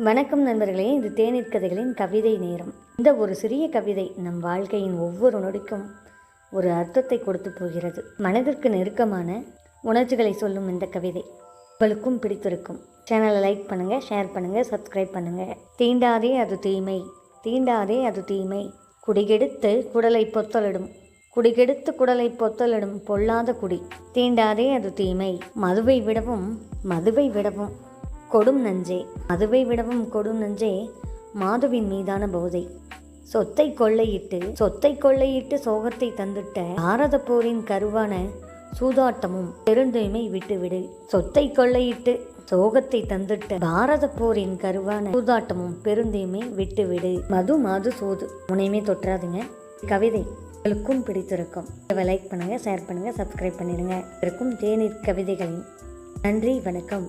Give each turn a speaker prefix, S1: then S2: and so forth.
S1: வணக்கம் நண்பர்களே, இது தேநீர் கதைகளின் கவிதை நேரம். இந்த ஒரு சிறிய கவிதை நம் வாழ்க்கையின் ஒவ்வொரு நொடிக்கும் ஒரு அர்த்தத்தை கொடுத்து போகிறது. மனதிற்கு நெருக்கமான உணர்ச்சிகளை சொல்லும் இந்த கவிதை உங்களுக்கும் பிடித்திருக்கும். சேனலை லைக் பண்ணுங்கள், ஷேர் பண்ணுங்கள், சப்ஸ்கிரைப் பண்ணுங்கள். தீண்டாதே அது தீமை, தீண்டாதே அது தீமை, குடிகெடுத்து குடலை பொத்தலிடும், குடிகெடுத்து குடலை பொத்தலிடும் பொல்லாத குடி. தீண்டாதே அது தீமை, மதுவை விடவும் கொடும் நஞ்சே, மதுவை விடவும் கொடும் நஞ்சே, மாதுவின் மீதான போதை. சொத்தை கொள்ளையிட்டு சோகத்தை தந்துட்ட பாரத போரின் கருவான சூதாட்டமும் பெருந்தூய்மை விட்டுவிடு. சொத்தை கொள்ளையிட்டு சோகத்தை தந்துட்ட பாரத போரின் கருவான சூதாட்டமும் பெருந்தூய்மை விட்டுவிடு. மது சூது முனையுமே தொற்றாதுங்க. கவிதை உங்களுக்கும் பிடித்திருக்கும். லைக் பண்ணுங்க, ஷேர் பண்ணுங்க, சப்ஸ்கிரைப் பண்ணிடுங்க. இருக்கும் தேநீர் கவிதைகளின் நன்றி, வணக்கம்.